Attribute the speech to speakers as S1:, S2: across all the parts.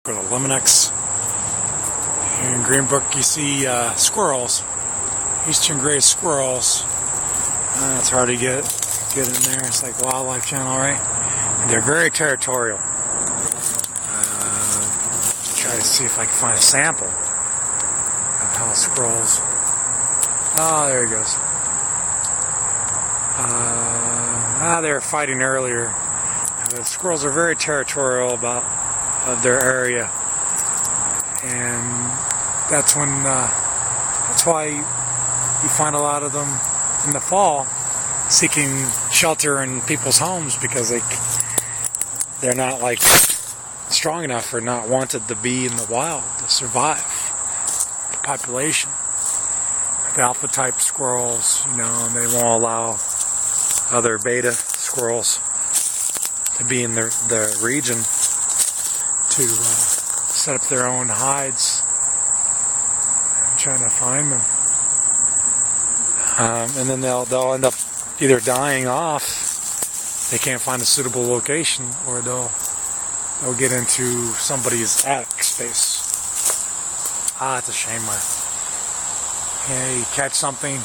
S1: Go to Eliminex. Here in Greenbrook, you see squirrels, eastern gray squirrels. It's hard to get in there. It's like Wildlife Channel, right? And they're very territorial. Try to see if I can find a sample of how squirrels. Oh, there he goes. They were fighting earlier. The squirrels are very territorial of their area, and that's why you find a lot of them in the fall seeking shelter in people's homes, because they're not like strong enough or not wanted to be in the wild to survive the population. The alpha type squirrels, and they won't allow other beta squirrels to be in the region to set up their own hides. I'm trying to find them, and then they'll end up either dying off. They can't find a suitable location, or they'll get into somebody's attic space. It's a shame. You catch something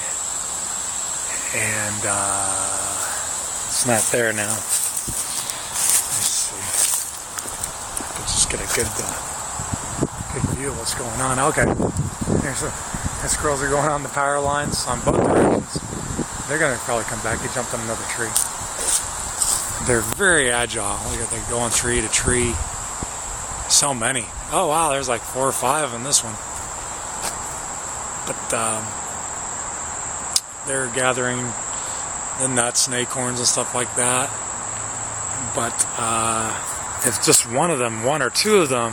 S1: and it's not there now. Get a good view of what's going on. Okay, the squirrels are going on the power lines on both directions. They're going to probably come back. They jumped on another tree. They're very agile. Look at, they go on tree to tree. So many. Oh wow, there's like 4 or 5 in this one. But they're gathering the nuts and acorns and stuff like that. But if just one or two of them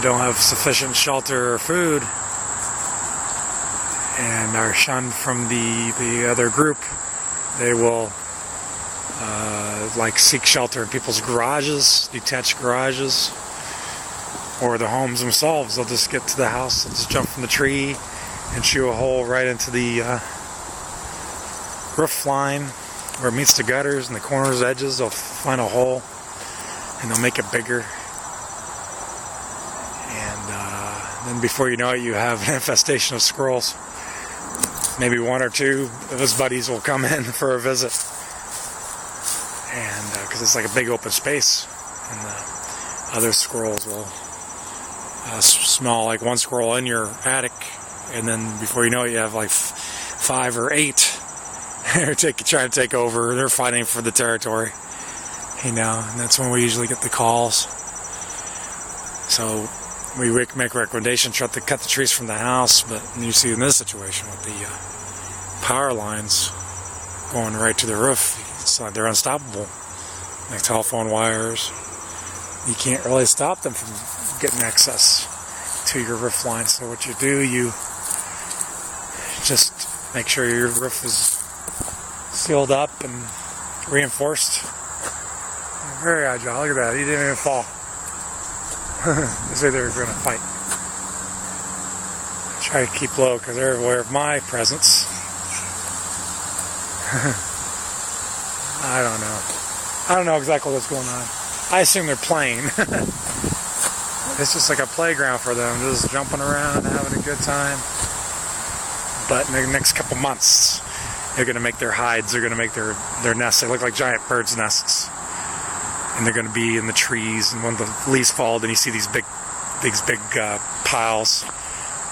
S1: don't have sufficient shelter or food and are shunned from the other group, they will seek shelter in people's garages, detached garages, or the homes themselves. They'll just get to the house, they'll just jump from the tree and chew a hole right into the roof line where it meets the gutters and the corners, edges. They'll find a hole and they'll make it bigger, and then before you know it, you have an infestation of squirrels. Maybe 1 or 2 of his buddies will come in for a visit, and because it's like a big open space, and the other squirrels will smell like one squirrel in your attic, and then before you know it, you have like 5 or 8 they're trying to take over. They're fighting for the territory, and that's when we usually get the calls. So we make recommendations, try to cut the trees from the house. But you see in this situation with the power lines going right to the roof, it's like they're unstoppable, like telephone wires. You can't really stop them from getting access to your roof line. So what you do, you just make sure your roof is sealed up and reinforced. Very agile. Look at that. He didn't even fall. They say they were going to fight. Try to keep low because they're aware of my presence. I don't know. I don't know exactly what's going on. I assume they're playing. It's just like a playground for them, just jumping around, having a good time. But in the next couple months, they're going to make their hides, they're going to make their nests. They look like giant birds' nests. And they're going to be in the trees, and when the leaves fall, then you see these big piles,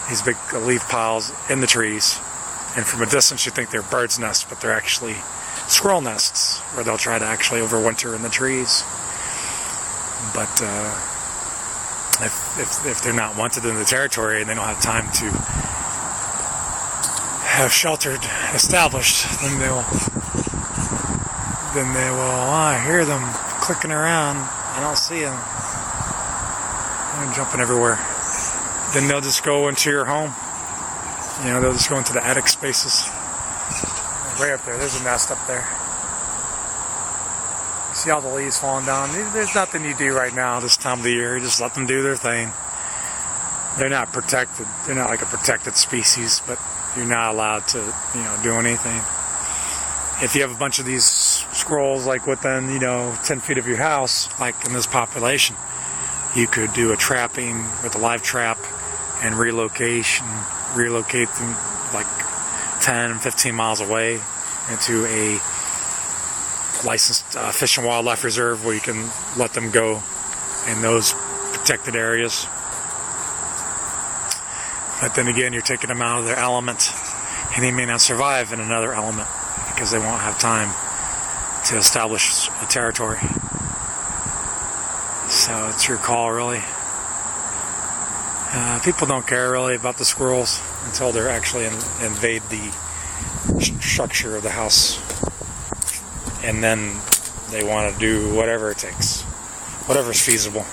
S1: these big leaf piles in the trees. And from a distance you think they're birds' nests, but they're actually squirrel nests, where they'll try to actually overwinter in the trees. But if they're not wanted in the territory and they don't have time to have sheltered established, then they will I hear them clicking around. I don't see them. They're jumping everywhere. Then they'll just go into your home. They'll just go into the attic spaces. Way up there, there's a nest up there. See all the leaves falling down. There's nothing you do right now this time of the year. You just let them do their thing. They're not protected. They're not like a protected species, but you're not allowed to, do anything. If you have a bunch of these squirrels like within, 10 feet of your house, like in this population, you could do a trapping with a live trap and relocate them like 10 and 15 miles away into a licensed fish and wildlife reserve where you can let them go in those protected areas. But then again, you're taking them out of their element, and they may not survive in another element because they won't have time to establish a territory. So it's your call, really. People don't care really about the squirrels until they actually invade the structure of the house, and then they want to do whatever it takes, whatever's feasible.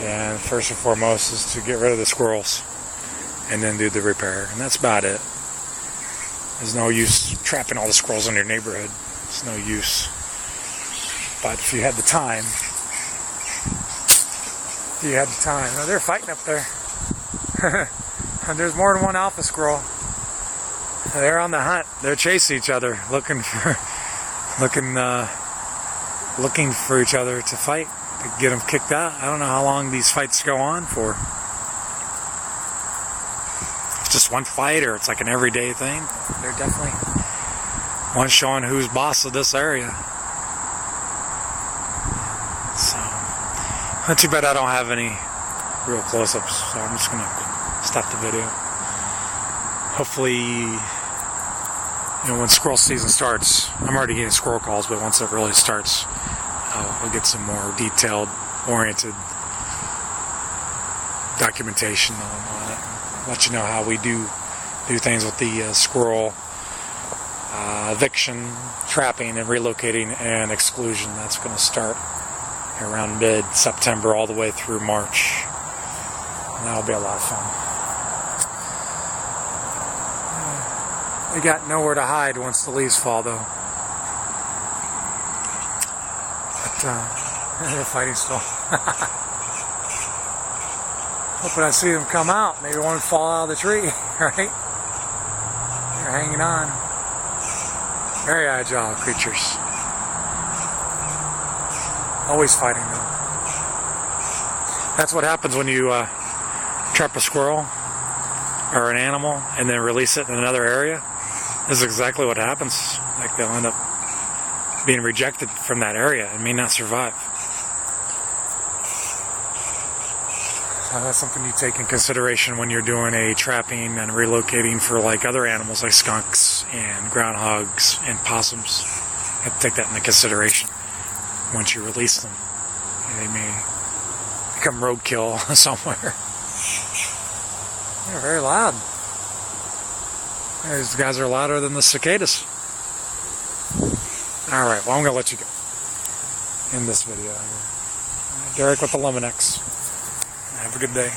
S1: And first and foremost is to get rid of the squirrels and then do the repair, and that's about it. There's no use trapping all the squirrels in your neighborhood. It's no use. But if you had the time, oh, they're fighting up there. And there's more than one alpha squirrel. They're on the hunt. They're chasing each other, looking for each other to fight, to get them kicked out. I don't know how long these fights go on for. It's just one fight, or it's like an everyday thing. They're definitely one showing who's boss of this area. So, not too bad I don't have any real close-ups, so I'm just gonna stop the video. Hopefully, when squirrel season starts, I'm already getting squirrel calls, but once it really starts, I'll get some more detailed, oriented documentation on it. Let you know how we do things with the squirrel eviction, trapping, and relocating and exclusion. That's going to start around mid-September all the way through March. And that'll be a lot of fun. They got nowhere to hide once the leaves fall, though. But they're fighting still. Hoping I see them come out. Maybe one fall out of the tree, right? They're hanging on. Very agile creatures. Always fighting, though. That's what happens when you trap a squirrel or an animal and then release it in another area. This is exactly what happens. Like, they'll end up being rejected from that area and may not survive. So that's something you take in consideration when you're doing a trapping and relocating for like other animals like skunks and groundhogs and possums. You have to take that into consideration once you release them. They may become roadkill somewhere. They're very loud. These guys are louder than the cicadas. Alright, well, I'm going to let you go in this video here. Derek with Eliminex. Have a good day.